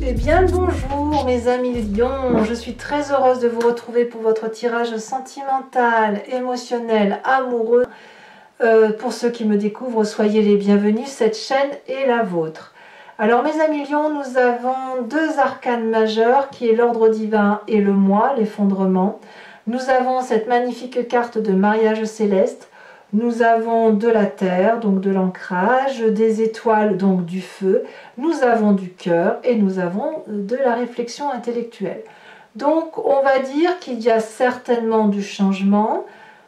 Eh bien le bonjour mes amis lions, je suis très heureuse de vous retrouver pour votre tirage sentimental, émotionnel, amoureux. Pour ceux qui me découvrent, soyez les bienvenus, cette chaîne est la vôtre. Alors mes amis lions, nous avons deux arcanes majeurs qui est l'ordre divin et le moi, l'effondrement. Nous avons cette magnifique carte de mariage céleste. Nous avons de la terre, donc de l'ancrage, des étoiles, donc du feu. Nous avons du cœur et nous avons de la réflexion intellectuelle. Donc on va dire qu'il y a certainement du changement,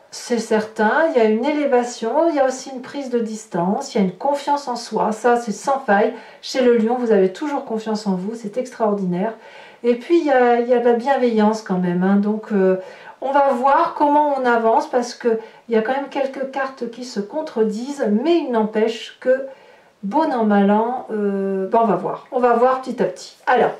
c'est certain. Il y a une élévation, il y a aussi une prise de distance, il y a une confiance en soi. Ça c'est sans faille. Chez le lion, vous avez toujours confiance en vous, c'est extraordinaire. Et puis il y a de la bienveillance quand même, hein. Donc on va voir comment on avance parce qu'il y a quand même quelques cartes qui se contredisent, mais il n'empêche que, bon an, mal an, on va voir petit à petit. Alors,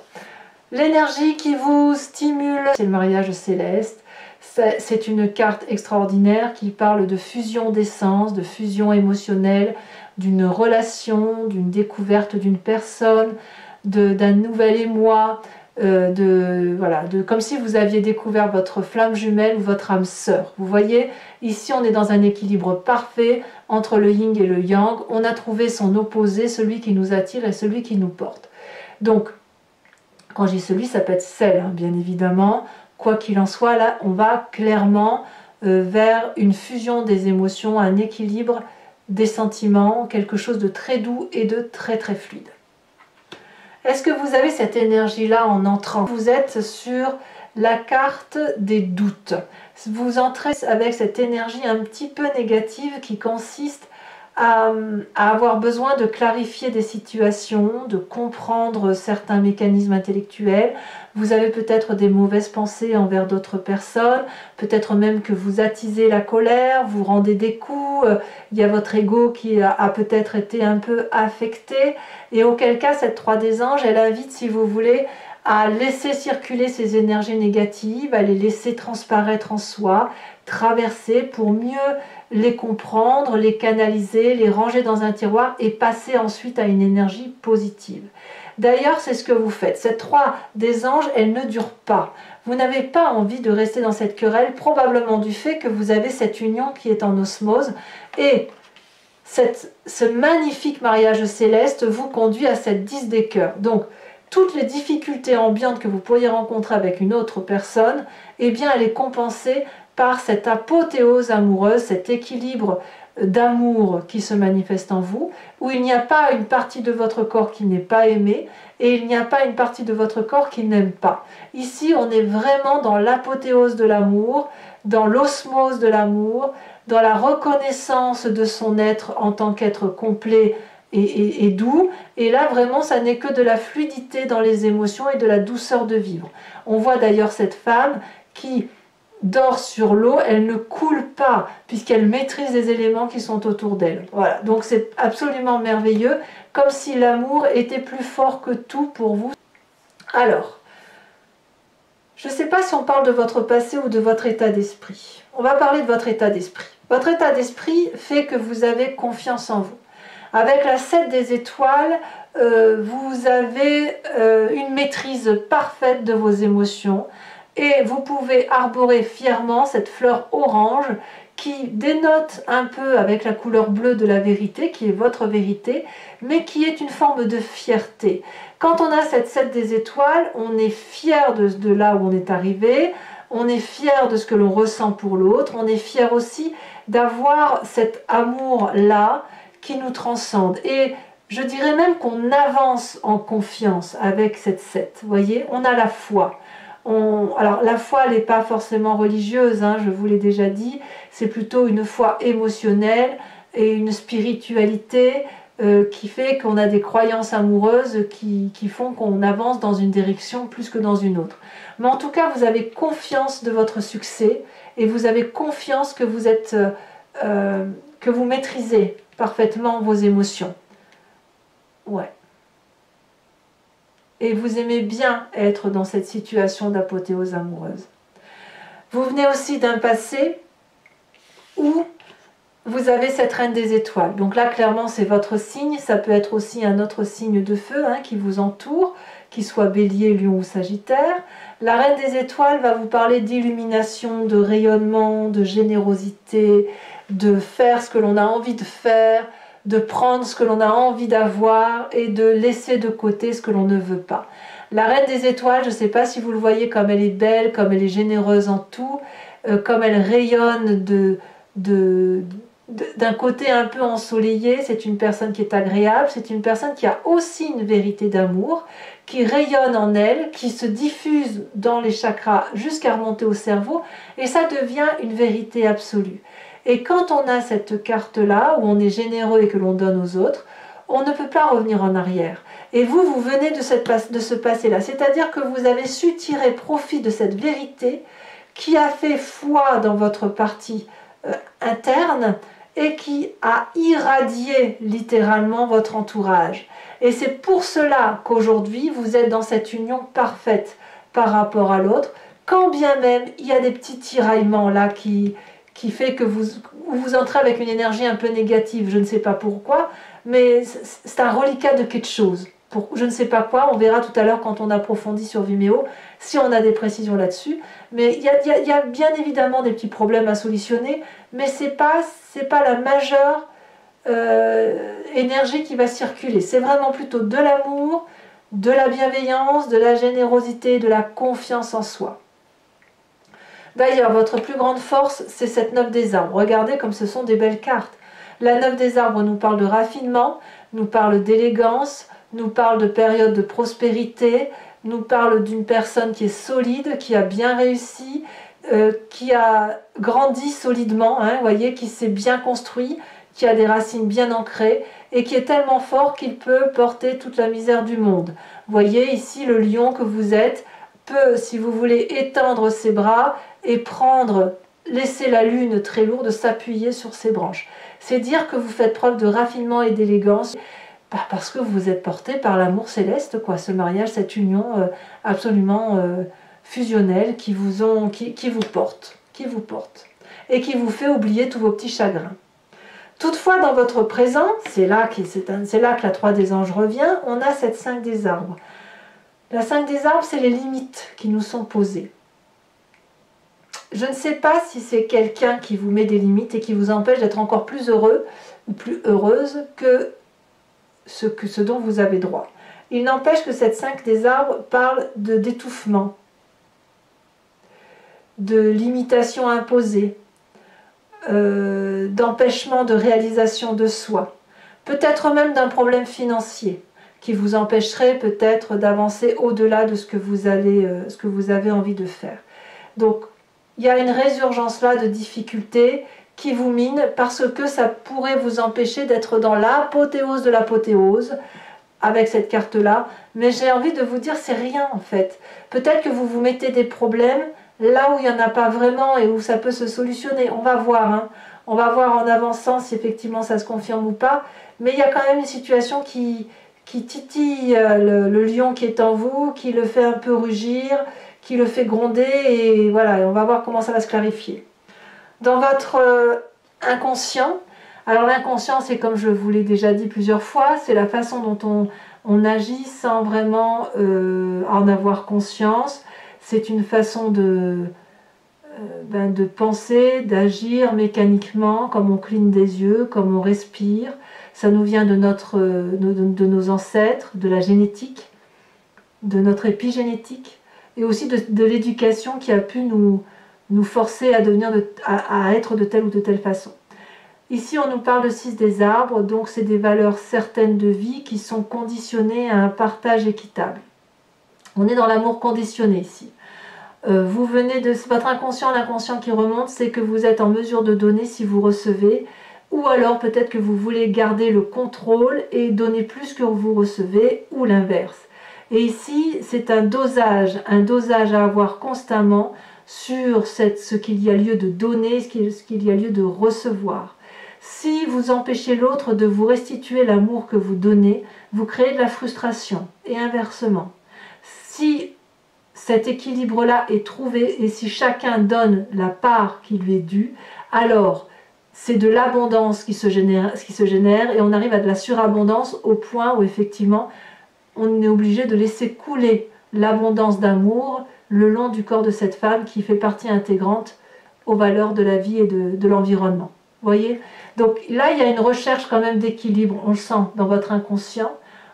l'énergie qui vous stimule, c'est le mariage céleste. C'est une carte extraordinaire qui parle de fusion d'essence, de fusion émotionnelle, d'une relation, d'une découverte d'une personne, d'un nouvel émoi. Comme si vous aviez découvert votre flamme jumelle ou votre âme sœur. Vous voyez, ici on est dans un équilibre parfait entre le yin et le yang. On a trouvé son opposé, celui qui nous attire et celui qui nous porte. Donc, quand je dis celui, ça peut être celle, hein, bien évidemment. Quoi qu'il en soit, là, on va clairement vers une fusion des émotions, un équilibre des sentiments, quelque chose de très doux et de très très fluide. Est-ce que vous avez cette énergie-là en entrant? Vous êtes sur la carte des doutes. Vous entrez avec cette énergie un petit peu négative qui consiste à avoir besoin de clarifier des situations, de comprendre certains mécanismes intellectuels. Vous avez peut-être des mauvaises pensées envers d'autres personnes, peut-être même que vous attisez la colère, vous rendez des coups, il y a votre ego qui a peut-être été un peu affecté, et auquel cas cette 3 des anges, elle invite, si vous voulez, à laisser circuler ces énergies négatives, à les laisser transparaître en soi, traverser pour mieux les comprendre, les canaliser, les ranger dans un tiroir et passer ensuite à une énergie positive. D'ailleurs, c'est ce que vous faites. Cette 3 des anges, elle ne dure pas. Vous n'avez pas envie de rester dans cette querelle, probablement du fait que vous avez cette union qui est en osmose. Et ce magnifique mariage céleste vous conduit à cette 10 des cœurs. Donc, toutes les difficultés ambiantes que vous pourriez rencontrer avec une autre personne, eh bien, elle est compensée par cette apothéose amoureuse, cet équilibre d'amour qui se manifeste en vous, où il n'y a pas une partie de votre corps qui n'est pas aimée, et il n'y a pas une partie de votre corps qui n'aime pas. Ici, on est vraiment dans l'apothéose de l'amour, dans l'osmose de l'amour, dans la reconnaissance de son être en tant qu'être complet et doux, et là vraiment ça n'est que de la fluidité dans les émotions et de la douceur de vivre. On voit d'ailleurs cette femme qui dort sur l'eau, elle ne coule pas puisqu'elle maîtrise les éléments qui sont autour d'elle. Voilà, donc c'est absolument merveilleux, comme si l'amour était plus fort que tout pour vous. Alors, je ne sais pas si on parle de votre passé ou de votre état d'esprit. On va parler de votre état d'esprit. Votre état d'esprit fait que vous avez confiance en vous. Avec la 7 des étoiles, vous avez une maîtrise parfaite de vos émotions et vous pouvez arborer fièrement cette fleur orange qui dénote un peu avec la couleur bleue de la vérité, qui est votre vérité, mais qui est une forme de fierté. Quand on a cette 7 des étoiles, on est fier de là où on est arrivé, on est fier de ce que l'on ressent pour l'autre, on est fier aussi d'avoir cet amour-là qui nous transcende. Et je dirais même qu'on avance en confiance avec cette 7. Vous voyez, on a la foi. Alors la foi, elle n'est pas forcément religieuse, hein, je vous l'ai déjà dit, c'est plutôt une foi émotionnelle et une spiritualité qui fait qu'on a des croyances amoureuses qui font qu'on avance dans une direction plus que dans une autre. Mais en tout cas, vous avez confiance de votre succès et vous avez confiance que vous êtes, que vous maîtrisez parfaitement vos émotions. Ouais. Et vous aimez bien être dans cette situation d'apothéose amoureuse. Vous venez aussi d'un passé où vous avez cette reine des étoiles. Donc là, clairement, c'est votre signe. Ça peut être aussi un autre signe de feu qui vous entoure, qu'il soit bélier, lion ou sagittaire. La reine des étoiles va vous parler d'illumination, de rayonnement, de générosité, de faire ce que l'on a envie de faire, de prendre ce que l'on a envie d'avoir et de laisser de côté ce que l'on ne veut pas. La reine des étoiles, je ne sais pas si vous le voyez, comme elle est belle, comme elle est généreuse en tout, comme elle rayonne d'un côté un peu ensoleillé. C'est une personne qui est agréable, c'est une personne qui a aussi une vérité d'amour, qui rayonne en elle, qui se diffuse dans les chakras jusqu'à remonter au cerveau, et ça devient une vérité absolue. Et quand on a cette carte-là, où on est généreux et que l'on donne aux autres, on ne peut pas revenir en arrière. Et vous, vous venez de ce passé-là, c'est-à-dire que vous avez su tirer profit de cette vérité qui a fait foi dans votre partie interne et qui a irradié littéralement votre entourage. Et c'est pour cela qu'aujourd'hui, vous êtes dans cette union parfaite par rapport à l'autre, quand bien même il y a des petits tiraillements là qui fait que vous entrez avec une énergie un peu négative, je ne sais pas pourquoi, mais c'est un reliquat de quelque chose. Pour je ne sais pas quoi, on verra tout à l'heure quand on approfondit sur Vimeo, si on a des précisions là-dessus. Mais il y a bien évidemment des petits problèmes à solutionner, mais c'est pas la majeure énergie qui va circuler. C'est vraiment plutôt de l'amour, de la bienveillance, de la générosité, de la confiance en soi. D'ailleurs, votre plus grande force, c'est cette 9 des arbres. Regardez comme ce sont des belles cartes. La 9 des arbres nous parle de raffinement, nous parle d'élégance, nous parle de période de prospérité, nous parle d'une personne qui est solide, qui a bien réussi, qui a grandi solidement, voyez, qui s'est bien construit, qui a des racines bien ancrées et qui est tellement fort qu'il peut porter toute la misère du monde. Voyez ici le lion que vous êtes peut, si vous voulez, étendre ses bras et laisser la lune très lourde s'appuyer sur ses branches. C'est dire que vous faites preuve de raffinement et d'élégance parce que vous êtes porté par l'amour céleste, quoi. Ce mariage, cette union absolument fusionnelle qui vous porte et qui vous fait oublier tous vos petits chagrins. Toutefois, dans votre présent, c'est là que la 3 des anges revient, on a cette 5 des arbres. La 5 des arbres, c'est les limites qui nous sont posées. Je ne sais pas si c'est quelqu'un qui vous met des limites et qui vous empêche d'être encore plus heureux ou plus heureuse que ce dont vous avez droit. Il n'empêche que cette 5 des arbres parle d'étouffement, de limitation imposée, d'empêchement de réalisation de soi, peut-être même d'un problème financier qui vous empêcherait peut-être d'avancer au-delà de ce que vous avez envie de faire. Donc, il y a une résurgence là de difficultés qui vous mine parce que ça pourrait vous empêcher d'être dans l'apothéose de l'apothéose avec cette carte-là. Mais j'ai envie de vous dire, c'est rien en fait. Peut-être que vous vous mettez des problèmes là où il n'y en a pas vraiment et où ça peut se solutionner. On va voir, on va voir en avançant si effectivement ça se confirme ou pas. Mais il y a quand même une situation qui titille le lion qui est en vous, qui le fait un peu rugir, qui le fait gronder, et voilà, on va voir comment ça va se clarifier. Dans votre inconscient, alors l'inconscient, c'est comme je vous l'ai déjà dit plusieurs fois, c'est la façon dont on agit sans vraiment en avoir conscience. C'est une façon de penser, d'agir mécaniquement, comme on cligne des yeux, comme on respire. Ça nous vient de nos ancêtres, de la génétique, de notre épigénétique, et aussi de l'éducation qui a pu nous forcer à être de telle ou de telle façon. Ici, on nous parle de 6 des arbres, donc c'est des valeurs certaines de vie qui sont conditionnées à un partage équitable. On est dans l'amour conditionné ici. Vous venez de votre inconscient, l'inconscient qui remonte, c'est que vous êtes en mesure de donner si vous recevez, ou alors peut-être que vous voulez garder le contrôle et donner plus que vous recevez, ou l'inverse. Et ici, c'est un dosage à avoir constamment sur ce qu'il y a lieu de donner, ce qu'il y a lieu de recevoir. Si vous empêchez l'autre de vous restituer l'amour que vous donnez, vous créez de la frustration, et inversement. Si cet équilibre-là est trouvé, et si chacun donne la part qui lui est due, alors c'est de l'abondance qui se génère et on arrive à de la surabondance au point où effectivement on est obligé de laisser couler l'abondance d'amour le long du corps de cette femme qui fait partie intégrante aux valeurs de la vie et de l'environnement. Vous voyez? Donc là, il y a une recherche quand même d'équilibre, on le sent dans votre inconscient,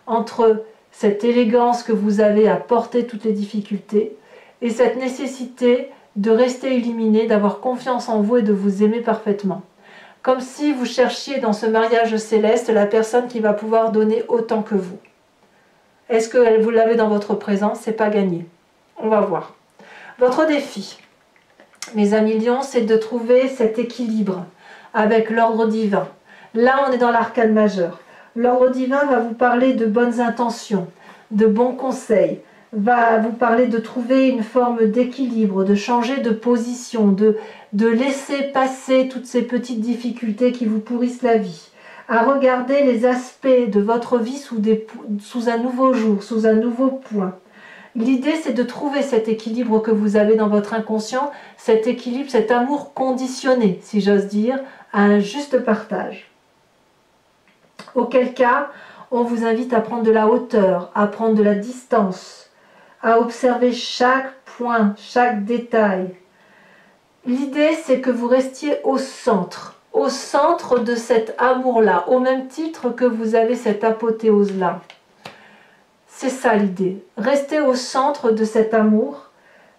entre cette élégance que vous avez à porter toutes les difficultés et cette nécessité de rester illuminé, d'avoir confiance en vous et de vous aimer parfaitement. Comme si vous cherchiez dans ce mariage céleste la personne qui va pouvoir donner autant que vous. Est-ce que vous l'avez dans votre présent? C'est pas gagné. On va voir. Votre défi, mes amis lions, c'est de trouver cet équilibre avec l'ordre divin. Là, on est dans l'arcane majeur. L'ordre divin va vous parler de bonnes intentions, de bons conseils, va vous parler de trouver une forme d'équilibre, de changer de position, de laisser passer toutes ces petites difficultés qui vous pourrissent la vie, à regarder les aspects de votre vie sous un nouveau jour, sous un nouveau point. L'idée, c'est de trouver cet équilibre que vous avez dans votre inconscient, cet équilibre, cet amour conditionné, si j'ose dire, à un juste partage. Auquel cas, on vous invite à prendre de la hauteur, à prendre de la distance, à observer chaque point, chaque détail. L'idée, c'est que vous restiez au centre de cet amour-là, au même titre que vous avez cette apothéose-là. C'est ça l'idée, restez au centre de cet amour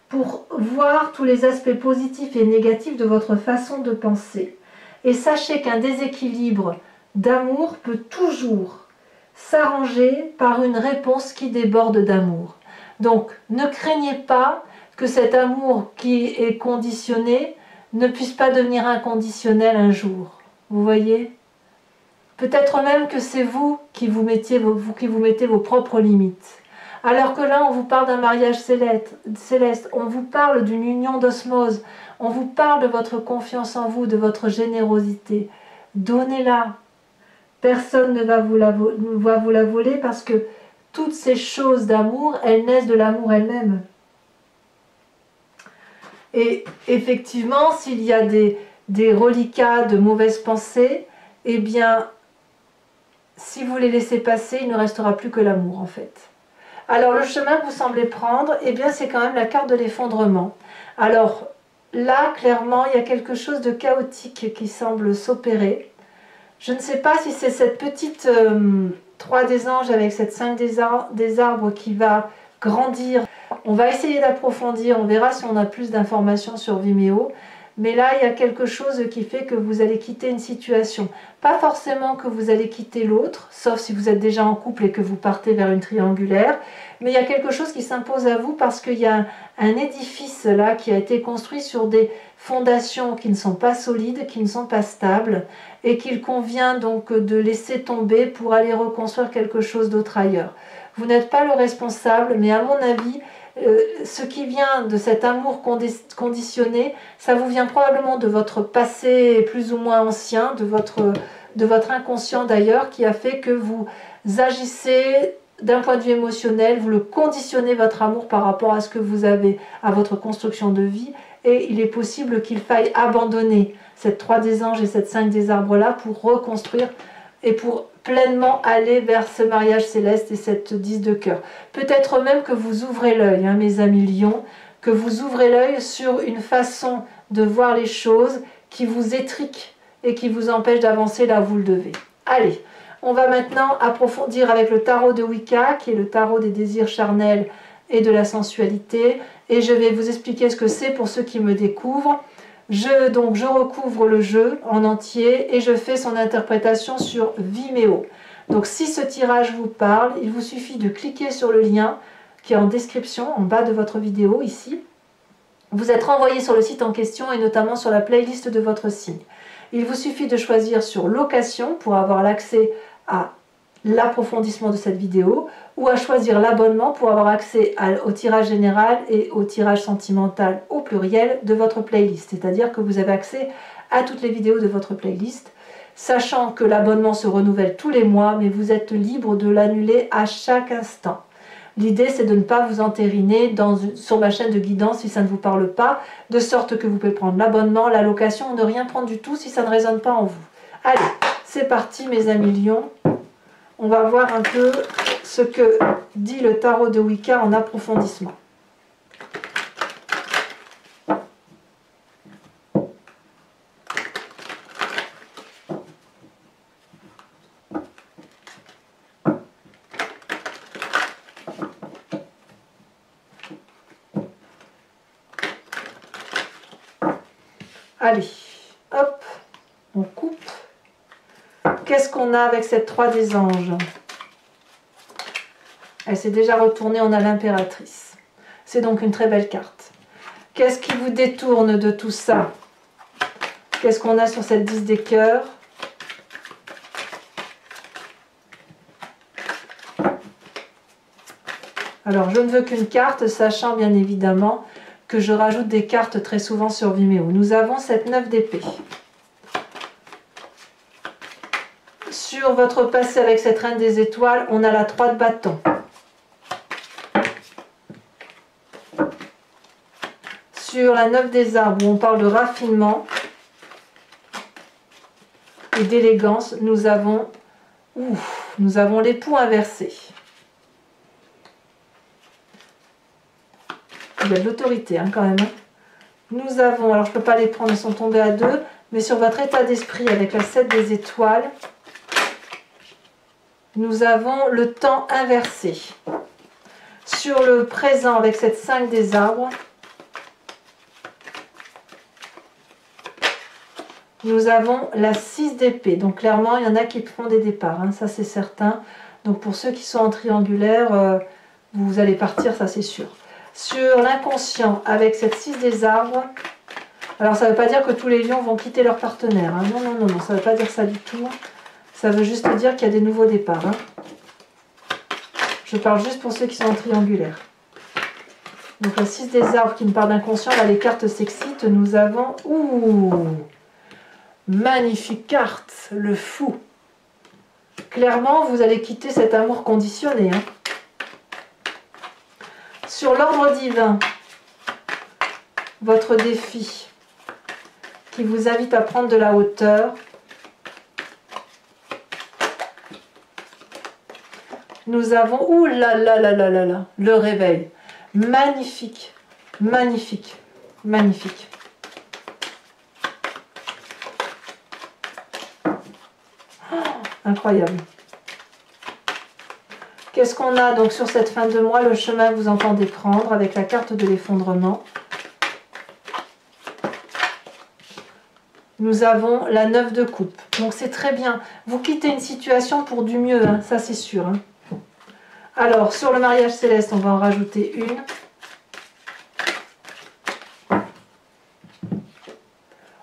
pour voir tous les aspects positifs et négatifs de votre façon de penser. Et sachez qu'un déséquilibre d'amour peut toujours s'arranger par une réponse qui déborde d'amour. Donc, ne craignez pas que cet amour qui est conditionné ne puisse pas devenir inconditionnel un jour. Vous voyez? Peut-être même que c'est vous qui vous mettez vos propres limites. Alors que là, on vous parle d'un mariage céleste, on vous parle d'une union d'osmose, on vous parle de votre confiance en vous, de votre générosité. Donnez-la. Personne ne va vous la voler parce que toutes ces choses d'amour, elles naissent de l'amour elle-même. Et effectivement, s'il y a des reliquats de mauvaises pensées, eh bien, si vous les laissez passer, il ne restera plus que l'amour en fait. Alors le chemin que vous semblez prendre, eh bien c'est quand même la carte de l'effondrement. Alors là, clairement, il y a quelque chose de chaotique qui semble s'opérer. Je ne sais pas si c'est cette petite 3 des anges avec cette 5 des arbres qui va grandir. On va essayer d'approfondir, on verra si on a plus d'informations sur Vimeo. Mais là, il y a quelque chose qui fait que vous allez quitter une situation. Pas forcément que vous allez quitter l'autre, sauf si vous êtes déjà en couple et que vous partez vers une triangulaire. Mais il y a quelque chose qui s'impose à vous parce qu'il y a un édifice là qui a été construit sur des fondations qui ne sont pas solides, qui ne sont pas stables et qu'il convient donc de laisser tomber pour aller reconstruire quelque chose d'autre ailleurs. Vous n'êtes pas le responsable, mais à mon avis, ce qui vient de cet amour conditionné, ça vous vient probablement de votre passé plus ou moins ancien, de votre inconscient d'ailleurs, qui a fait que vous agissez d'un point de vue émotionnel, vous le conditionnez votre amour par rapport à ce que vous avez, à votre construction de vie, et il est possible qu'il faille abandonner cette 3 des anges et cette 5 des arbres là pour reconstruire et pour pleinement aller vers ce mariage céleste et cette 10 de cœur. Peut-être même que vous ouvrez l'œil, hein, mes amis lions, que vous ouvrez l'œil sur une façon de voir les choses qui vous étrique et qui vous empêche d'avancer là où vous le devez. Allez, on va maintenant approfondir avec le tarot de Wicca, qui est le tarot des désirs charnels et de la sensualité, et je vais vous expliquer ce que c'est pour ceux qui me découvrent. Je recouvre le jeu en entier et je fais son interprétation sur Vimeo. Donc si ce tirage vous parle, il vous suffit de cliquer sur le lien qui est en description, en bas de votre vidéo ici. Vous êtes renvoyé sur le site en question et notamment sur la playlist de votre signe. Il vous suffit de choisir sur location pour avoir l'accès à l'approfondissement de cette vidéo ou à choisir l'abonnement pour avoir accès au tirage général et au tirage sentimental au pluriel de votre playlist. C'est-à-dire que vous avez accès à toutes les vidéos de votre playlist, sachant que l'abonnement se renouvelle tous les mois, mais vous êtes libre de l'annuler à chaque instant. L'idée, c'est de ne pas vous entériner sur ma chaîne de guidance si ça ne vous parle pas, de sorte que vous pouvez prendre l'abonnement, la location ou ne rien prendre du tout si ça ne résonne pas en vous. Allez, c'est parti mes amis lions. On va voir un peu ce que dit le tarot de Wicca en approfondissement. Allez, hop, on coupe. Qu'est-ce qu'on a avec cette 3 des anges? Elle s'est déjà retournée, on a l'impératrice. C'est donc une très belle carte. Qu'est-ce qui vous détourne de tout ça? Qu'est-ce qu'on a sur cette 10 des cœurs? Alors, je ne veux qu'une carte, sachant bien évidemment que je rajoute des cartes très souvent sur Vimeo. Nous avons cette 9 d'épée. Sur votre passé avec cette reine des étoiles, on a la 3 de bâton. Sur la 9 des arbres, où on parle de raffinement et d'élégance, nous avons l'époux inversé. Il y a de l'autorité hein, quand même. Nous avons, alors je ne peux pas les prendre, ils sont tombés à 2, mais sur votre état d'esprit avec la 7 des étoiles, nous avons le temps inversé. Sur le présent avec cette 5 des arbres, nous avons la 6 d'épée. Donc clairement, il y en a qui font des départs, hein, ça c'est certain. Donc pour ceux qui sont en triangulaire, vous allez partir, ça c'est sûr. Sur l'inconscient, avec cette 6 des arbres, alors ça ne veut pas dire que tous les lions vont quitter leur partenaire. Hein. Non, non, non, non, ça ne veut pas dire ça du tout. Ça veut juste dire qu'il y a des nouveaux départs. Hein. Je parle juste pour ceux qui sont en triangulaire. Donc la 6 des arbres qui me parle d'inconscient, là les cartes s'excitent. Nous avons... Ouh, magnifique carte, le fou. Clairement, vous allez quitter cet amour conditionné. Hein. Sur l'ordre divin, votre défi qui vous invite à prendre de la hauteur. Nous avons, ouh là là là là là là, le réveil. Magnifique, magnifique, magnifique. Oh, incroyable. Qu'est-ce qu'on a donc sur cette fin de mois? Le chemin que vous entendez prendre avec la carte de l'effondrement. Nous avons la 9 de coupe. Donc c'est très bien. Vous quittez une situation pour du mieux, hein, ça c'est sûr. Hein. Alors, sur le mariage céleste, on va en rajouter une.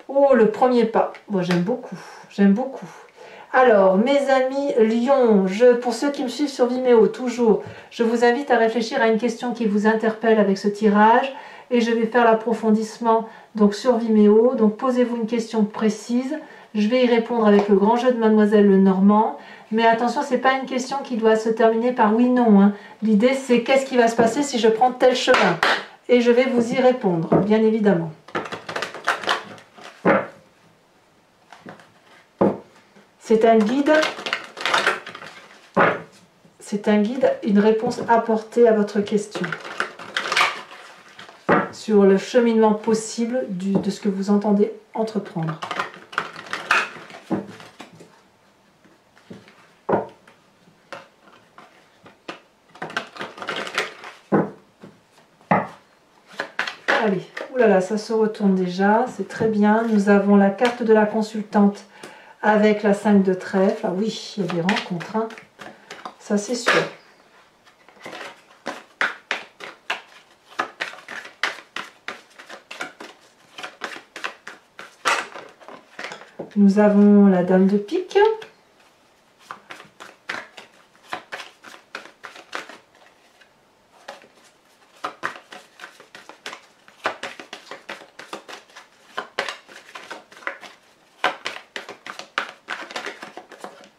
Oh, le premier pas. Bon, j'aime beaucoup. J'aime beaucoup. Alors, mes amis lions, pour ceux qui me suivent sur Vimeo, toujours, je vous invite à réfléchir à une question qui vous interpelle avec ce tirage. Et je vais faire l'approfondissement donc sur Vimeo. Donc, posez-vous une question précise. Je vais y répondre avec le grand jeu de Mademoiselle Lenormand. Mais attention, ce n'est pas une question qui doit se terminer par oui-non. Hein. L'idée, c'est qu'est-ce qui va se passer si je prends tel chemin. Et je vais vous y répondre, bien évidemment. C'est un guide. C'est un guide, une réponse apportée à votre question. Sur le cheminement possible de ce que vous entendez entreprendre. Allez, oulala, ça se retourne déjà, c'est très bien. Nous avons la carte de la consultante avec la 5 de trèfle. Ah oui, il y a des rencontres, hein. Ça c'est sûr. Nous avons la dame de pique.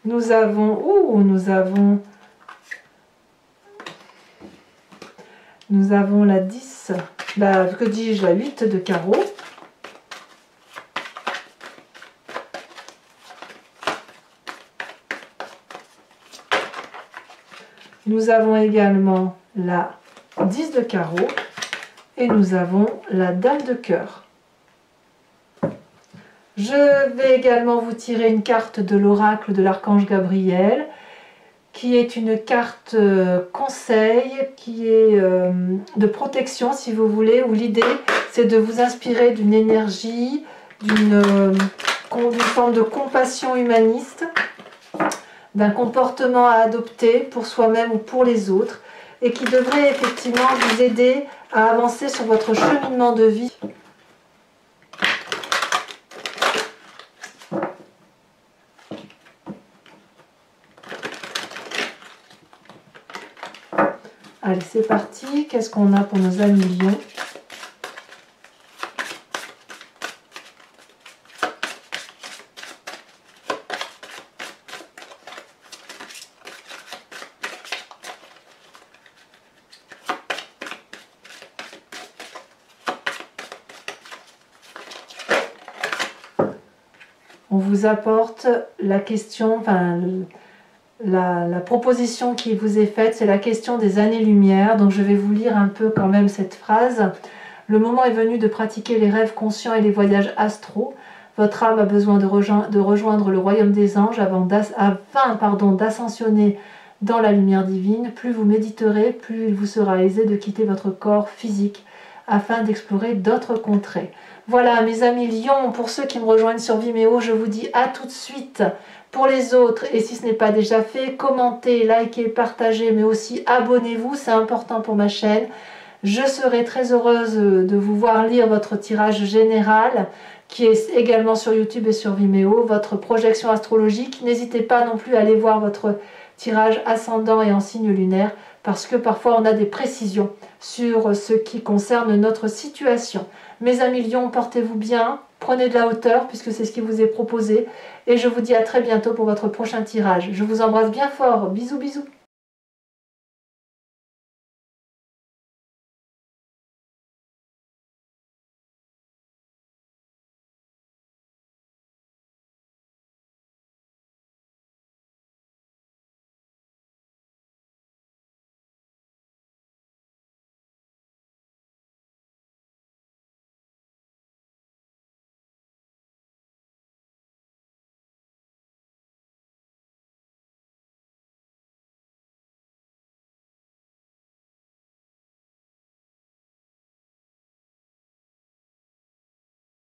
Nous avons Nous avons la 10, que dis-je, la 8 de carreau. Nous avons également la 10 de carreau et nous avons la dame de cœur. Je vais également vous tirer une carte de l'oracle de l'archange Gabriel, qui est une carte conseil, qui est de protection si vous voulez, où l'idée c'est de vous inspirer d'une énergie, d'une forme de compassion humaniste, d'un comportement à adopter pour soi-même ou pour les autres, et qui devrait effectivement vous aider à avancer sur votre cheminement de vie. Allez, c'est parti. Qu'est-ce qu'on a pour nos amis lions? On vous apporte la question, la proposition qui vous est faite, c'est la question des années-lumière. Donc je vais vous lire un peu quand même cette phrase. Le moment est venu de pratiquer les rêves conscients et les voyages astraux. Votre âme a besoin de rejoindre le royaume des anges afin d'ascensionner dans la lumière divine. Plus vous méditerez, plus il vous sera aisé de quitter votre corps physique afin d'explorer d'autres contrées. Voilà mes amis lions, pour ceux qui me rejoignent sur Vimeo, je vous dis à tout de suite. Pour les autres, et si ce n'est pas déjà fait, commentez, likez, partagez, mais aussi abonnez-vous, c'est important pour ma chaîne. Je serai très heureuse de vous voir lire votre tirage général, qui est également sur YouTube et sur Vimeo, votre projection astrologique. N'hésitez pas non plus à aller voir votre tirage ascendant et en signe lunaire, parce que parfois on a des précisions sur ce qui concerne notre situation. Mes amis lions, portez-vous bien, prenez de la hauteur puisque c'est ce qui vous est proposé et je vous dis à très bientôt pour votre prochain tirage. Je vous embrasse bien fort, bisous bisous.